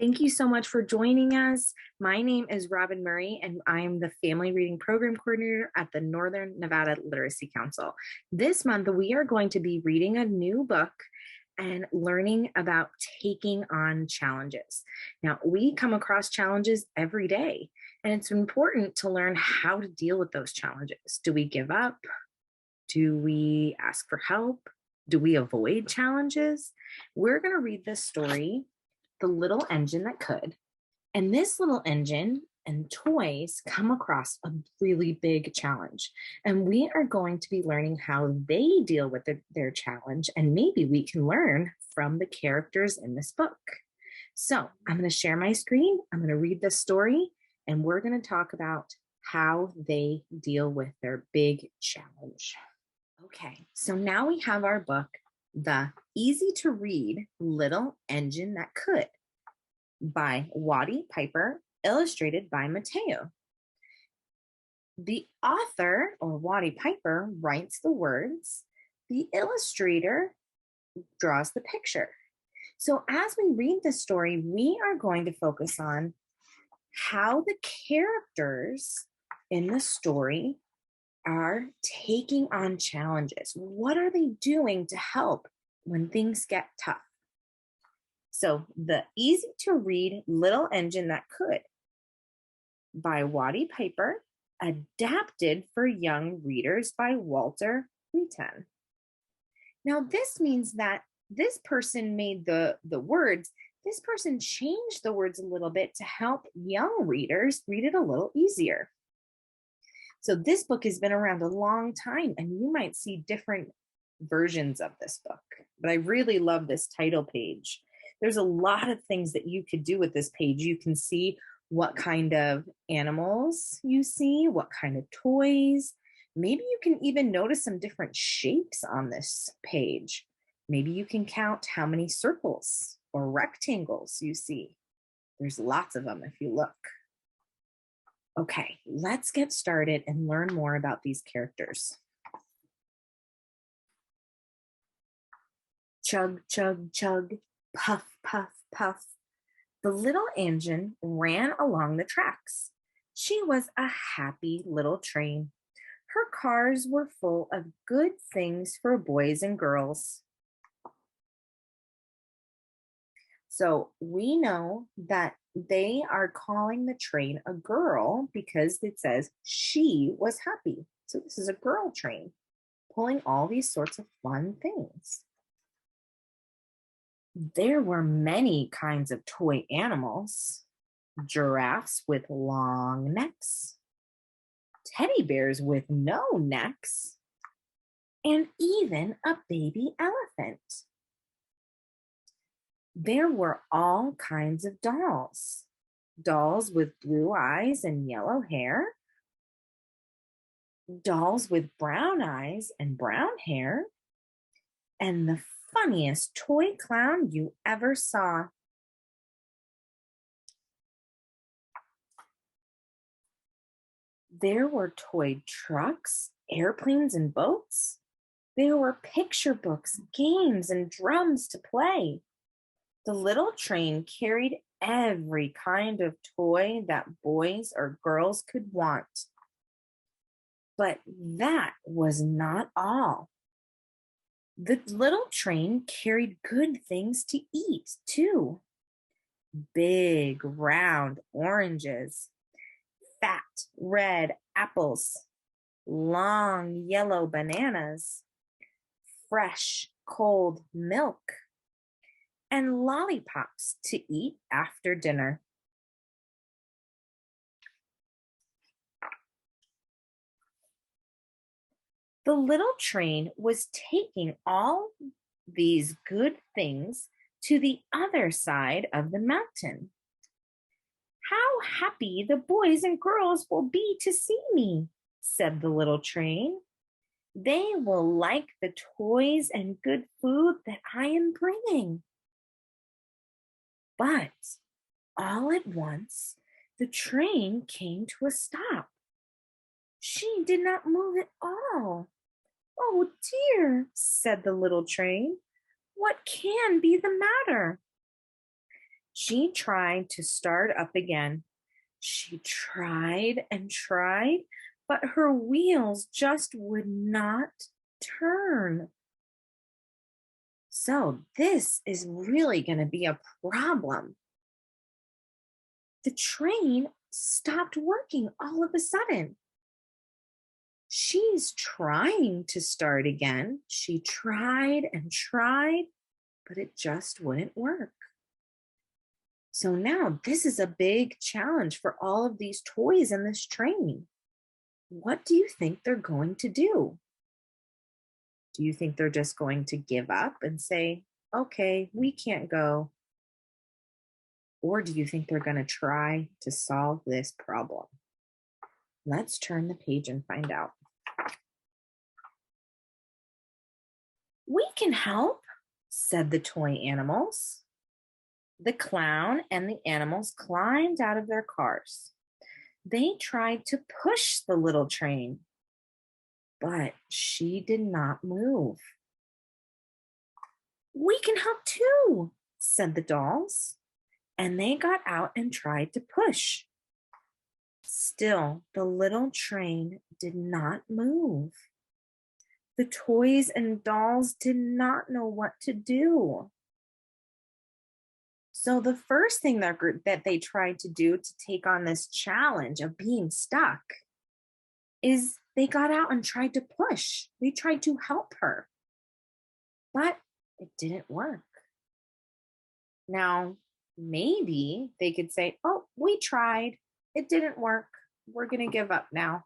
Thank you so much for joining us. My name is Robin Murray, and I'm the Family Reading Program Coordinator at the Northern Nevada Literacy Council. This month, we are going to be reading a new book and learning about taking on challenges. Now, we come across challenges every day, and it's important to learn how to deal with those challenges. Do we give up? Do we ask for help? Do we avoid challenges? We're going to read this story, The Little Engine That Could. And this little engine and toys come across a really big challenge. And we are going to be learning how they deal with their challenge. And maybe we can learn from the characters in this book. So I'm going to share my screen. I'm going to read this story, and we're going to talk about how they deal with their big challenge. Okay, so now we have our book, The Easy to Read Little Engine That Could, by Watty, Pipper, illustrated by Mateo. The author, or Watty Pipper, writes the words. The illustrator draws the picture. So as we read the story, we are going to focus on how the characters in the story are taking on challenges. What are they doing to help when things get tough? So, The Easy to Read Little Engine That Could, by Watty Pipper, adapted for young readers by Walter Wheaton. Now, this means that this person made the words, this person changed the words a little bit to help young readers read it a little easier. So this book has been around a long time, and you might see different versions of this book. But I really love this title page. There's a lot of things that you could do with this page. You can see what kind of animals you see, what kind of toys. Maybe you can even notice some different shapes on this page. Maybe you can count how many circles or rectangles you see. There's lots of them if you look. Okay, let's get started and learn more about these characters. Chug, chug, chug, puff, puff, puff. The little engine ran along the tracks. She was a happy little train. Her cars were full of good things for boys and girls. So we know that they are calling the train a girl because it says she was happy. So this is a girl train pulling all these sorts of fun things. There were many kinds of toy animals. Giraffes with long necks, teddy bears with no necks, and even a baby elephant. There were all kinds of dolls. Dolls with blue eyes and yellow hair. Dolls with brown eyes and brown hair. And the funniest toy clown you ever saw. There were toy trucks, airplanes, and boats. There were picture books, games, and drums to play. The little train carried every kind of toy that boys or girls could want. But that was not all. The little train carried good things to eat, too. Big, round oranges, fat, red apples, long, yellow bananas, fresh, cold milk, and lollipops to eat after dinner. The little train was taking all these good things to the other side of the mountain. How happy the boys and girls will be to see me, said the little train. They will like the toys and good food that I am bringing. But all at once, the train came to a stop. She did not move at all. Oh dear, said the little train. What can be the matter? She tried to start up again. She tried and tried, but her wheels just would not turn. So this is really going to be a problem. The train stopped working all of a sudden. She's trying to start again. She tried and tried, but it just wouldn't work. So now this is a big challenge for all of these toys in this train. What do you think they're going to do? Do you think they're just going to give up and say, okay, we can't go? Or do you think they're going to try to solve this problem? Let's turn the page and find out. We can help, said the toy animals. The clown and the animals climbed out of their cars. They tried to push the little train, but she did not move. We can help too, said the dolls, and they got out and tried to push. Still, the little train did not move. The toys and dolls did not know what to do. So the first thing that they tried to do to take on this challenge of being stuck is they got out and tried to push. They tried to help her, but it didn't work. Now, maybe they could say, oh, we tried. It didn't work. We're going to give up now.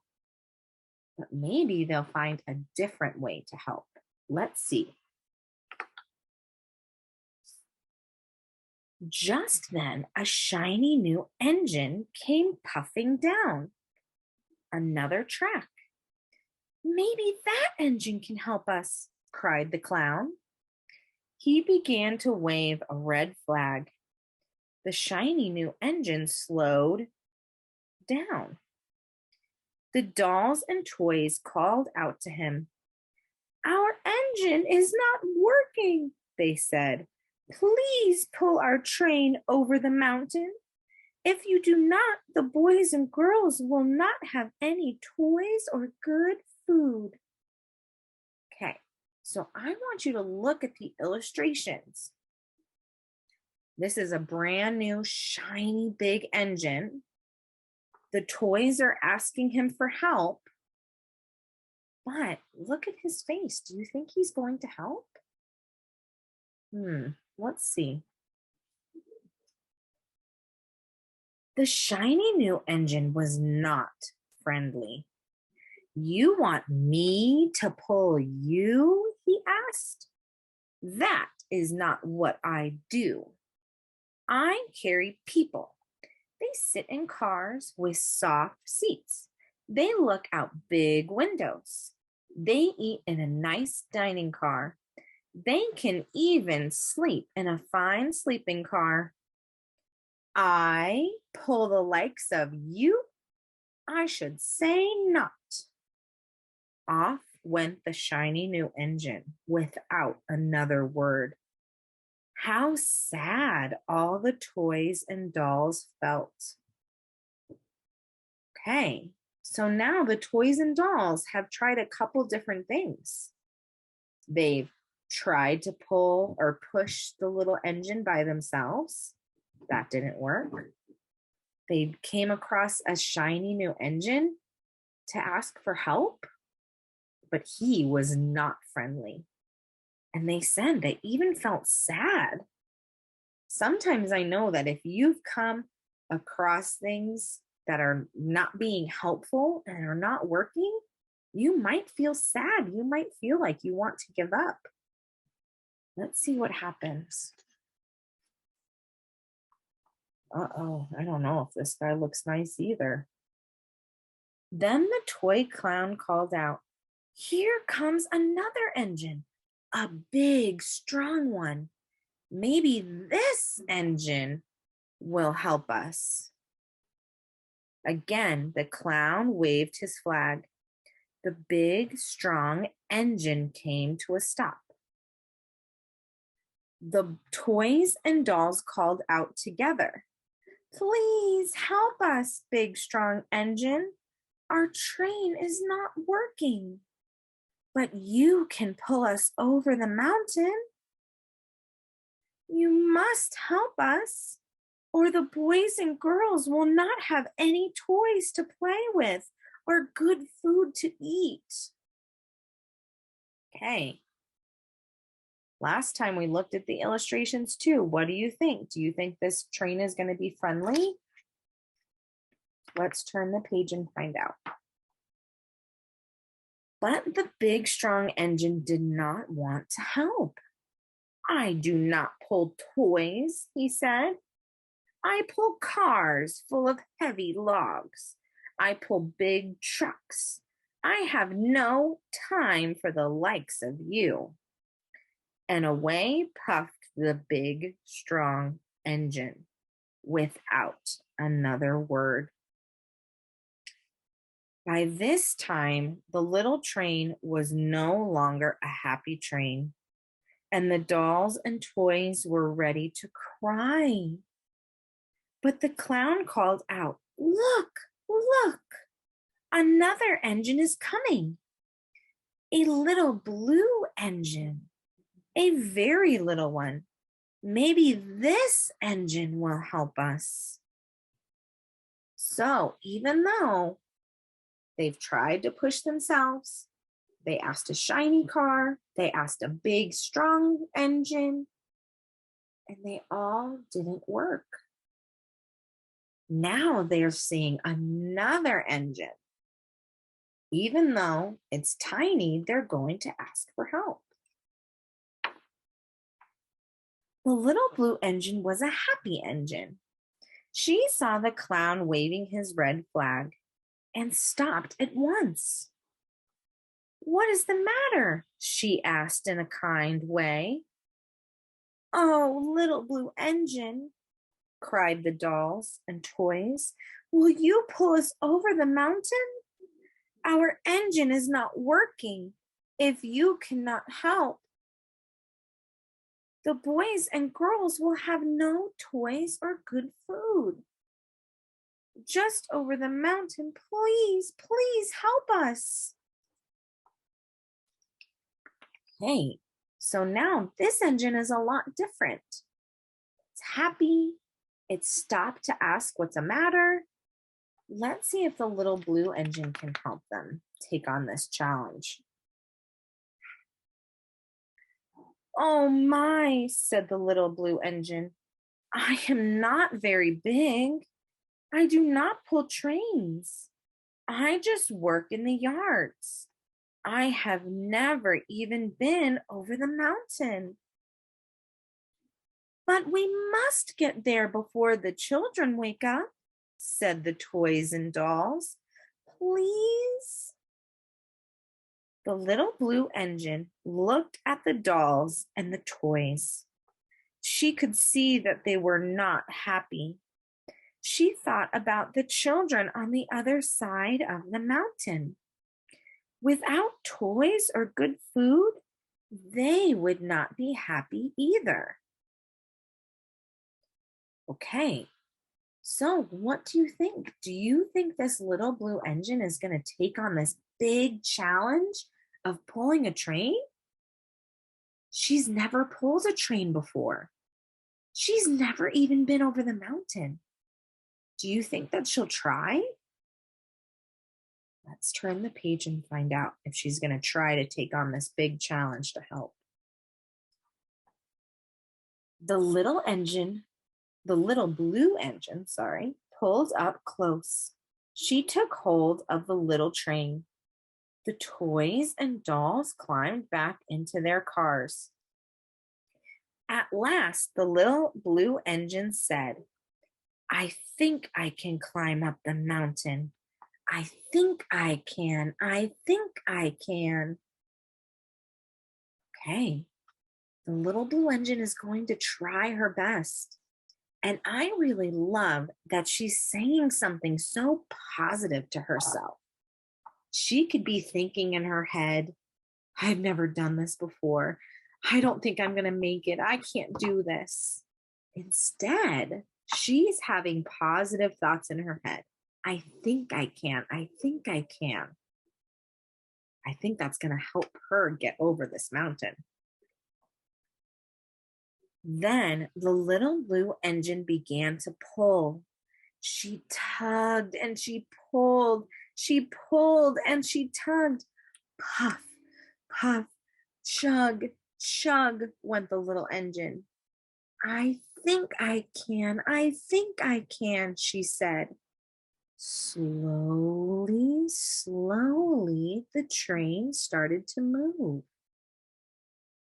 But maybe they'll find a different way to help. Let's see. Just then, a shiny new engine came puffing down another track. Maybe that engine can help us, cried the clown. He began to wave a red flag. The shiny new engine slowed down. The dolls and toys called out to him. Our engine is not working, they said. Please pull our train over the mountain. If you do not, the boys and girls will not have any toys or good food. Okay, so I want you to look at the illustrations. This is a brand new, shiny, big engine. The toys are asking him for help. But look at his face. Do you think he's going to help? Let's see. The shiny new engine was not friendly. You want me to pull you? He asked. That is not what I do. I carry people. They sit in cars with soft seats. They look out big windows. They eat in a nice dining car. They can even sleep in a fine sleeping car. I pull the likes of you? I should say not. Off went the shiny new engine without another word. How sad all the toys and dolls felt. Okay, so now the toys and dolls have tried a couple different things. They've tried to pull or push the little engine by themselves. That didn't work. They came across a shiny new engine to ask for help, but he was not friendly. And they said they even felt sad. Sometimes I know that if you've come across things that are not being helpful and are not working, you might feel sad. You might feel like you want to give up. Let's see what happens. Uh-oh, I don't know if this guy looks nice either. Then the toy clown called out, here comes another engine, a big, strong one. Maybe this engine will help us. Again, the clown waved his flag. The big, strong engine came to a stop. The toys and dolls called out together. Please help us, big strong engine. Our train is not working. But you can pull us over the mountain. You must help us, or the boys and girls will not have any toys to play with or good food to eat. Okay. Last time we looked at the illustrations too. What do you think? Do you think this train is going to be friendly? Let's turn the page and find out. But the big, strong engine did not want to help. I do not pull toys, he said. I pull cars full of heavy logs. I pull big trucks. I have no time for the likes of you. And away puffed the big, strong engine without another word. By this time, the little train was no longer a happy train, and the dolls and toys were ready to cry. But the clown called out, "Look, look, another engine is coming. A little blue engine, a very little one. Maybe this engine will help us." So even though they've tried to push themselves, they asked a shiny car, they asked a big, strong engine, and they all didn't work. Now they're seeing another engine. Even though it's tiny, they're going to ask for help. The little blue engine was a happy engine. She saw the clown waving his red flag and stopped at once. "What is the matter?" she asked in a kind way. "Oh, little blue engine," cried the dolls and toys, "will you pull us over the mountain? Our engine is not working if you cannot help. The boys and girls will have no toys or good food. Just over the mountain, please, please help us." Okay, so now this engine is a lot different. It's happy. It stopped to ask what's the matter. Let's see if the little blue engine can help them take on this challenge. "Oh my," said the little blue engine. "I am not very big. I do not pull trains. I just work in the yards. I have never even been over the mountain." "But we must get there before the children wake up," said the toys and dolls. "Please?" The little blue engine looked at the dolls and the toys. She could see that they were not happy. She thought about the children on the other side of the mountain. Without toys or good food, they would not be happy either. Okay, so what do you think? Do you think this little blue engine is going to take on this big challenge of pulling a train? She's never pulled a train before. She's never even been over the mountain. Do you think that she'll try? Let's turn the page and find out if she's going to try to take on this big challenge to help. The little blue engine, pulled up close. She took hold of the little train. The toys and dolls climbed back into their cars. At last, the little blue engine said, "I think I can climb up the mountain. I think I can. I think I can." Okay, the little blue engine is going to try her best. And I really love that she's saying something so positive to herself. She could be thinking in her head, "I've never done this before. I don't think I'm going to make it. I can't do this. Instead, she's having positive thoughts in her head. I think I can. I think I can. I think that's going to help her get over this mountain. Then the little blue engine began to pull. She tugged and she pulled. She pulled and she tugged. Puff, puff, chug, chug went the little engine. I think I can. I think I can, she said. Slowly, slowly, the train started to move.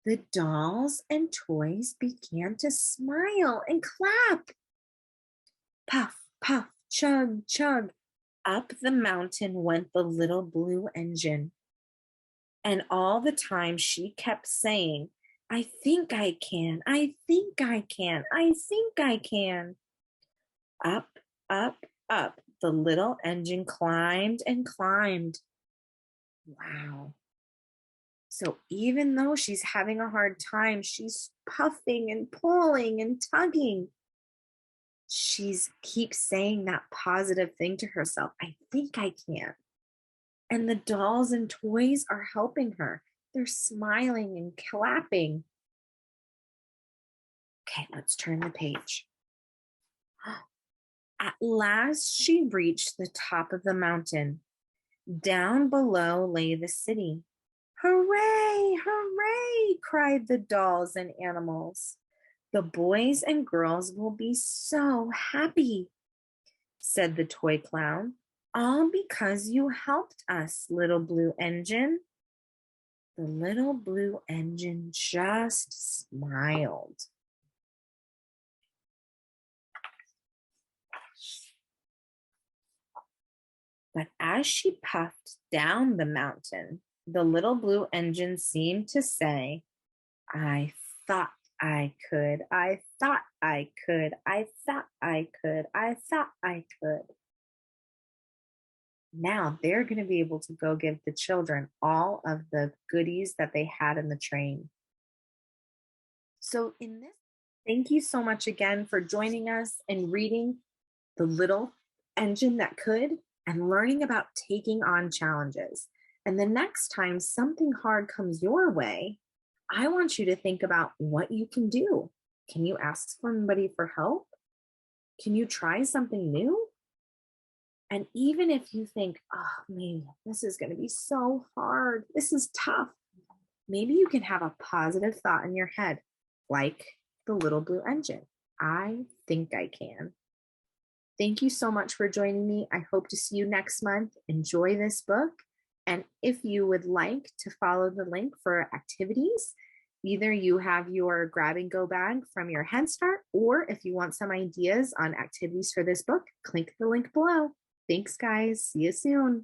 The dolls and toys began to smile and clap. Puff, puff, chug, chug. Up the mountain went the little blue engine. And all the time she kept saying, I think I can, I think I can, I think I can. Up, up, up, the little engine climbed and climbed. Wow. So even though she's having a hard time, she's puffing and pulling and tugging. She's keeps saying that positive thing to herself. I think I can. And the dolls and toys are helping her. They're smiling and clapping. Okay, let's turn the page. At last, she reached the top of the mountain. Down below lay the city. Hooray, hooray, cried the dolls and animals. The boys and girls will be so happy, said the toy clown. All because you helped us, little blue engine. The little blue engine just smiled. But as she puffed down the mountain, the little blue engine seemed to say, I thought I could, I thought I could, I thought I could, I thought I could. Now they're going to be able to go give the children all of the goodies that they had in the train. So in this, thank you so much again for joining us and reading The Little Engine That Could and learning about taking on challenges. And the next time something hard comes your way, I want you to think about what you can do. Can you ask somebody for help? Can you try something new? And even if you think, oh man, this is going to be so hard, this is tough, maybe you can have a positive thought in your head, like the little blue engine. I think I can. Thank you so much for joining me. I hope to see you next month. Enjoy this book. And if you would like to follow the link for activities, either you have your grab and go bag from your Head Start, or if you want some ideas on activities for this book, click the link below. Thanks, guys. See you soon.